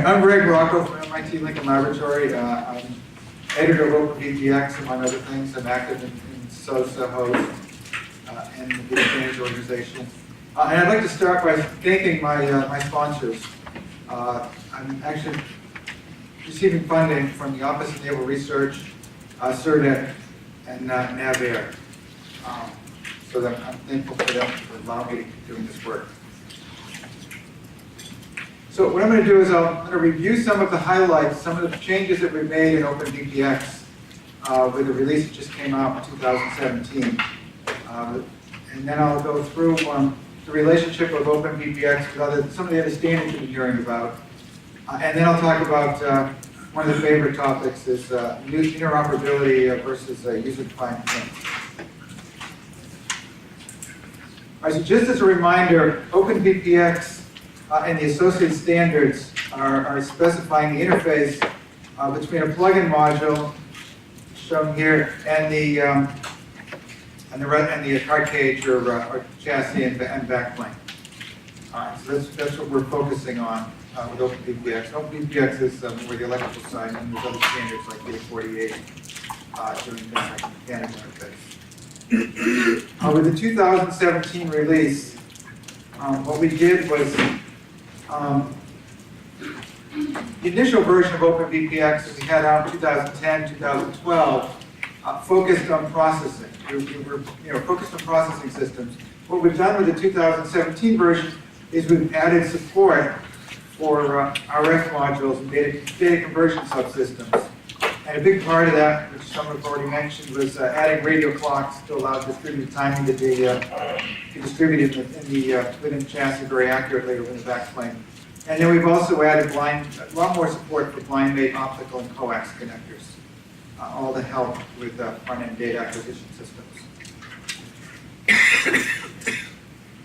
I'm Greg Rocco from MIT Lincoln Laboratory. I'm editor of OpenVPX, among other things. I'm active in SOSA, host, and the Video Standards organization. And I'd like to start by thanking my sponsors. I'm actually receiving funding from the Office of Naval Research, CERDEC, and NAVAIR. So that I'm thankful for them for allowing me to keep doing this work. So what I'm going to do is I'm going to review some of the highlights, some of the changes that we've made in OpenVPX with the release that just came out in 2017. And then I'll go through the relationship of OpenVPX with some of the other standards you've been hearing about. And then I'll talk about one of the favorite topics is interoperability versus user-defined things. All right, so just as a reminder, OpenVPX and the associated standards are specifying the interface between a plugin module, shown here, and the card cage or chassis and backplane. So that's what we're focusing on with OpenVPX. OpenVPX is more the electrical side, and there's other standards like VITA 48 doing things like mechanical interface. With the 2017 release, what we did was the initial version of OpenVPX that we had out in 2010, 2012 focused on processing. We were focused on processing systems. What we've done with the 2017 version is we've added support for RF modules and data conversion subsystems. And a big part of that, which some have already mentioned, was adding radial clocks to allow distributed timing to be distributed within the chassis very accurately or within the backplane. And then we've also added a lot more support for blind-mate optical and coax connectors, all to help with front-end data acquisition systems.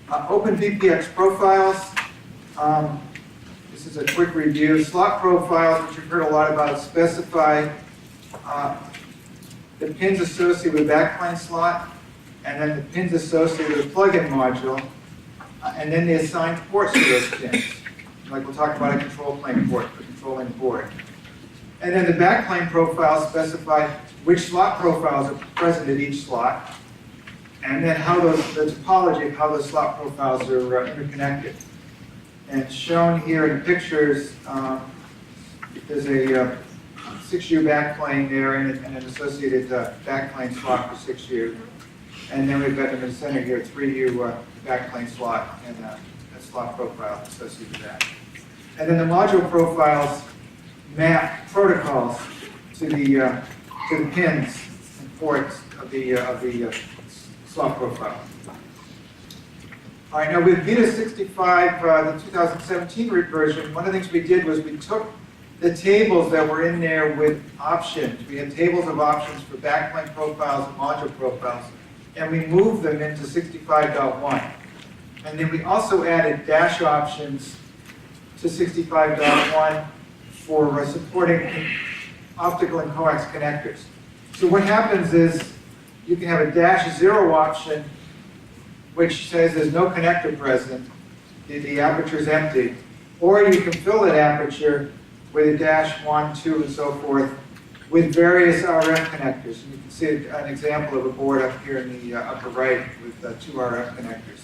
OpenVPX Profiles. This is a quick review. Slot profiles, which you've heard a lot about, specify the pins associated with backplane slot, and then the pins associated with the plug-in module, and then the assigned ports to those pins. Like we'll talk about a control plane port for controlling the board. And then the backplane profiles specify which slot profiles are present at each slot, and then the topology of how those slot profiles are interconnected. And shown here in the pictures, there's a 6U backplane there and an associated backplane slot for 6U. And then we've got in the center here 3U backplane slot and a slot profile associated with that. And then the module profiles map protocols to the pins and ports of the slot profile. All right, now with VITA 65, the 2017 version, one of the things we did was we took the tables that were in there with options. We had tables of options for backplane profiles and module profiles, and we moved them into 65.1. And then we also added dash options to 65.1 for supporting optical and coax connectors. So what happens is you can have a -0 option which says there's no connector present, the aperture is empty, or you can fill that aperture with a -1, 2, and so forth with various RF connectors. And you can see an example of a board up here in the upper right with 2 RF connectors.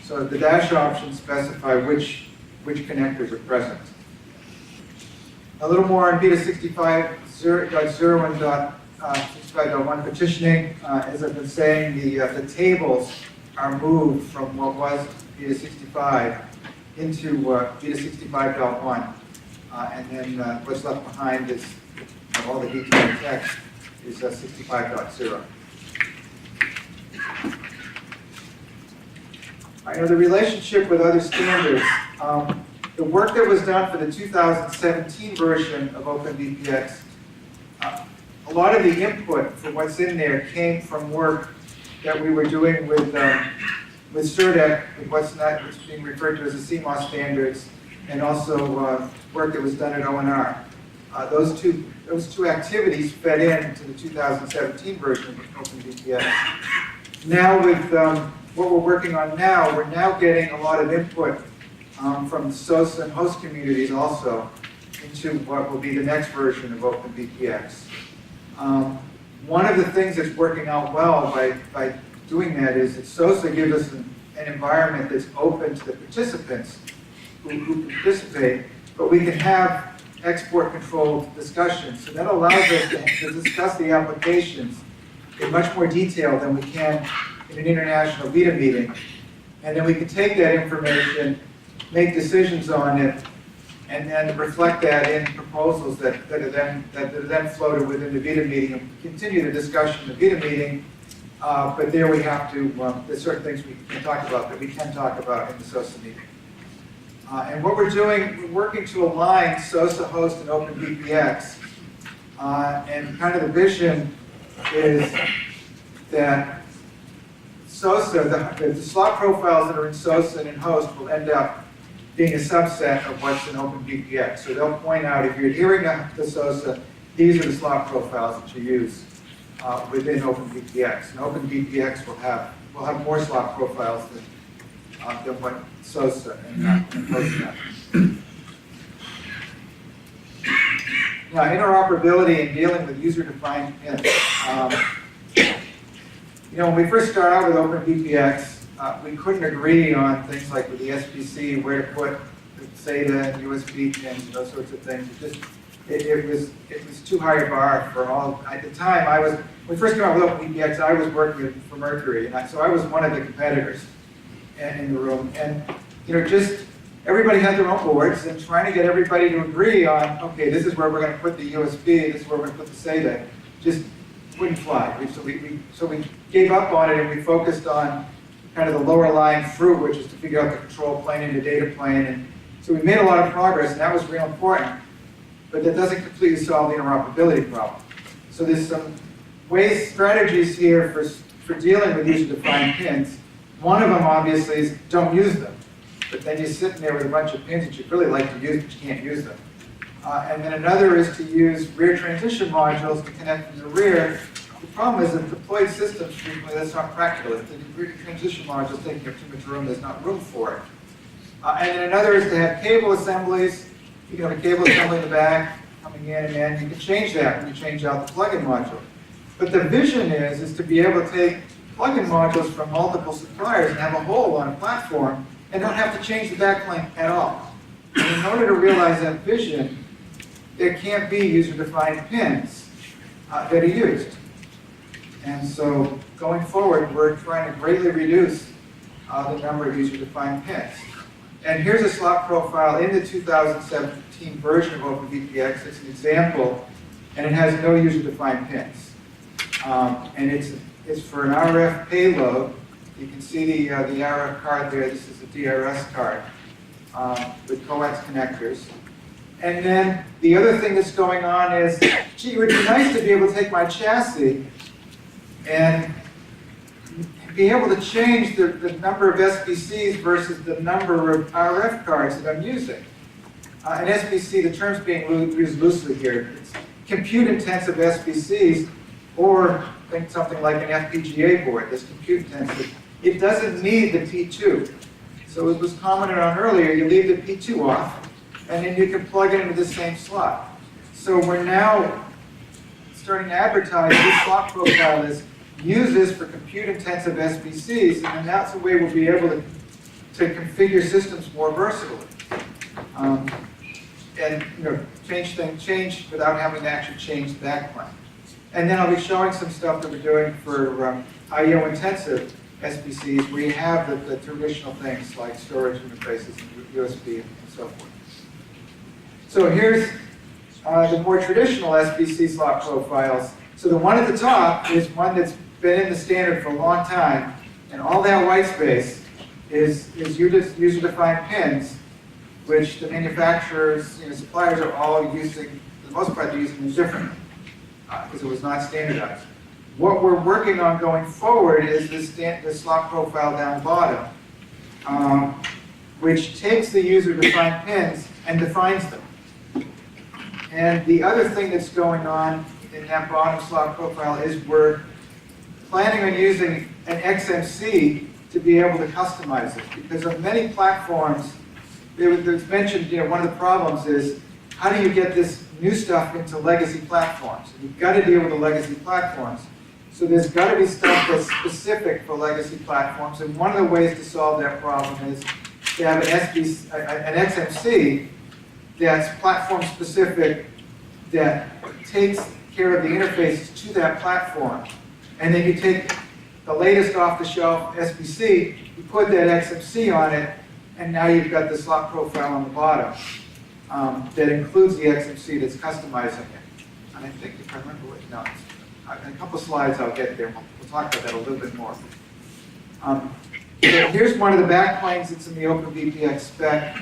So the dash options specify which connectors are present. A little more on VITA 65.0 and 65.1 partitioning. As I've been saying, the tables are moved from what was VITA 65 into VITA 65.1. And then what's left behind is all the detailed text is 65.0. I know the relationship with other standards. The work that was done for the 2017 version of OpenVPX, a lot of the input for what's in there came from work that we were doing with CERDEC, with what's being referred to as the CMOS standards, and also work that was done at ONR. Those two activities fed into the 2017 version of OpenVPX. Now with what we're working on now, we're now getting a lot of input from SOSA and host communities also into what will be the next version of OpenVPX. One of the things that's working out well by doing that is that SOSA gives us an environment that's open to the participants who participate, but we can have export-controlled discussions. So that allows us to discuss the applications in much more detail than we can in an international VITA meeting. And then we can take that information, make decisions on it, and then reflect that in proposals that are then floated within the VITA meeting and continue the discussion in the VITA meeting. But there we have to, there's certain things we can talk about that we can talk about in the SOSA meeting. And what we're doing, we're working to align SOSA host and OpenVPX. And kind of the vision is that SOSA, the slot profiles that are in SOSA and in host will end up being a subset of what's in OpenVPX. So they'll point out, if you're adhering to SOSA, these are the slot profiles that you use within OpenVPX. And OpenVPX will have more slot profiles than what SOSA and host have. Now, interoperability and dealing with user-defined pins. When we first started out with OpenVPX, we couldn't agree on things like with the SBC, where to put the SATA and USB pins and those sorts of things. It was too high a bar for all. At the time, when we first came out with OpenVPX, I was working for Mercury, and so I was one of the competitors in the room. And just everybody had their own boards, and trying to get everybody to agree on, okay, this is where we're going to put the USB, this is where we're going to put the SATA, just wouldn't fly. So we gave up on it, and we focused on kind of the lower lying fruit, which is to figure out the control plane and the data plane. And so we made a lot of progress, and that was real important. But that doesn't completely solve the interoperability problem. So there's some strategies here for dealing with user-defined pins. One of them, obviously, is don't use them. But then you're sitting there with a bunch of pins that you'd really like to use, but you can't use them. And then another is to use rear transition modules to connect from the rear. The problem is that deployed systems, frequently, that's not practical. If the rear transition module is taking up too much room, there's not room for it. And then another is to have cable assemblies. You can have a cable assembly in the back, coming in, and then you can change that when you change out the plug-in module. But the vision is to be able to take plug-in modules from multiple suppliers and have a hole on a platform and not have to change the backplane at all. And in order to realize that vision, there can't be user-defined pins that are used. And so going forward, we're trying to greatly reduce the number of user-defined pins. And here's a slot profile in the 2017 version of OpenVPX. It's an example, and it has no user-defined pins. And it's for an RF payload. You can see the RF card there. This is a DRS card with coax connectors. And then the other thing that's going on is, gee, it would be nice to be able to take my chassis and be able to change the number of SBCs versus the number of RF cards that I'm using. An SBC, the term's being used loosely here. It's compute-intensive SBCs, or think something like an FPGA board that's compute-intensive. It doesn't need the P2. So as was commented on earlier, you leave the P2 off, and then you can plug it into the same slot. So we're now starting to advertise this slot profile as use this for compute-intensive SBCs, and then that's the way we'll be able to configure systems more versatilely. And change without having to actually change the backplane. And then I'll be showing some stuff that we're doing for IO-intensive SBCs, where you have the traditional things like storage interfaces and USB and so forth. So here's the more traditional SBC slot profiles. So the one at the top is one that's been in the standard for a long time, and all that white space is user-defined pins, which the manufacturers, suppliers are all using. For the most part, they're using them differently because it was not standardized. What we're working on going forward is this slot profile down bottom, which takes the user-defined pins and defines them. And the other thing that's going on in that bottom slot profile is we're planning on using an XMC to be able to customize it. Because on many platforms, it was mentioned, one of the problems is, how do you get this new stuff into legacy platforms? You've got to deal with the legacy platforms. So there's got to be stuff that's specific for legacy platforms, and one of the ways to solve that problem is to have an XMC that's platform specific, that takes care of the interfaces to that platform. And then you take the latest off-the-shelf SBC, you put that XMC on it, and now you've got the slot profile on the bottom that includes the XMC that's customizing it. And I think, if I remember what, no, in a couple slides I'll get there. We'll talk about that a little bit more. So here's one of the backplanes that's in the OpenVPX spec.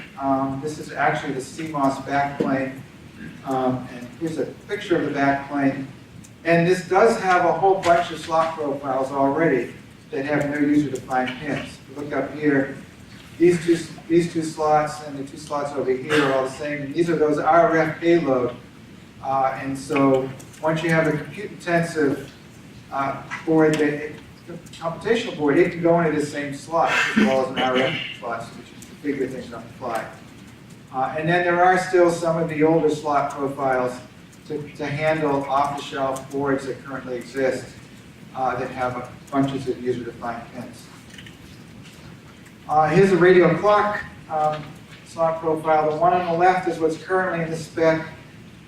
This is actually the CMOS backplane. And here's a picture of the backplane. And this does have a whole bunch of slot profiles already that have no user-defined pins. If you look up here, these two slots and the two slots over here are all the same. And these are those RF payload. And so once you have a compute-intensive board, computational board, it can go into the same slot as well as an RF slot, so you can figure things on the fly. And then there are still some of the older slot profiles to handle off-the-shelf boards that currently exist that have bunches of user-defined pins. Here's a radial clock slot profile. The one on the left is what's currently in the spec.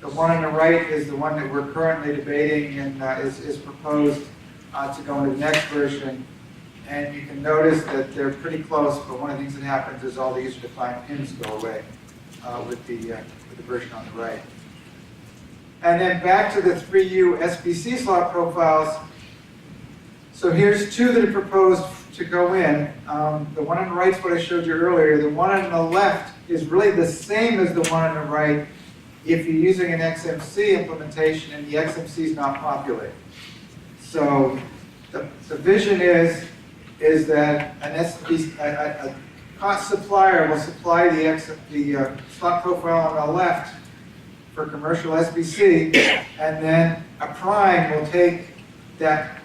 The one on the right is the one that we're currently debating and is proposed to go into the next version. And you can notice that they're pretty close, but one of the things that happens is all the user-defined pins go away with the version on the right. And then back to the 3U SBC slot profiles. So here's two that are proposed to go in. The one on the right is what I showed you earlier. The one on the left is really the same as the one on the right if you're using an XMC implementation and the XMC is not populated. So the vision is that a cost supplier will supply the slot profile on the left for commercial SBC, and then a prime will take that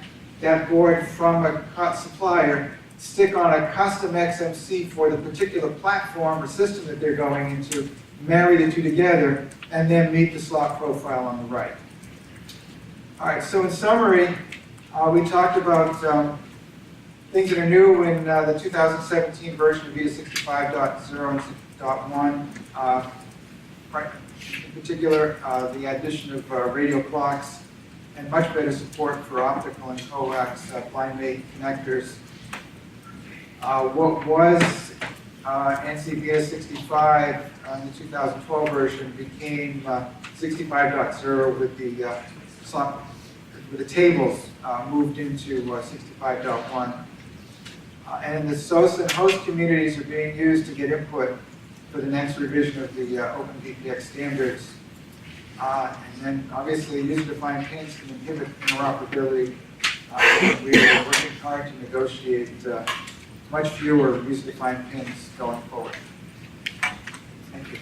board from a cost supplier, stick on a custom XMC for the particular platform or system that they're going into, marry the two together, and then meet the slot profile on the right. All right, so in summary, we talked about things that are new in the 2017 version of VITA 65.0 and 6.1. In particular, the addition of radial clocks and much better support for optical and coax blind mate connectors. What was NCVITA 65 in the 2012 version became 65.0 with the tables moved into 65.1. And the SOS and host communities are being used to get input for the next revision of the OpenVPX standards. And then obviously user-defined pins can inhibit interoperability. We are working hard to negotiate much fewer user-defined pins going forward. Thank you.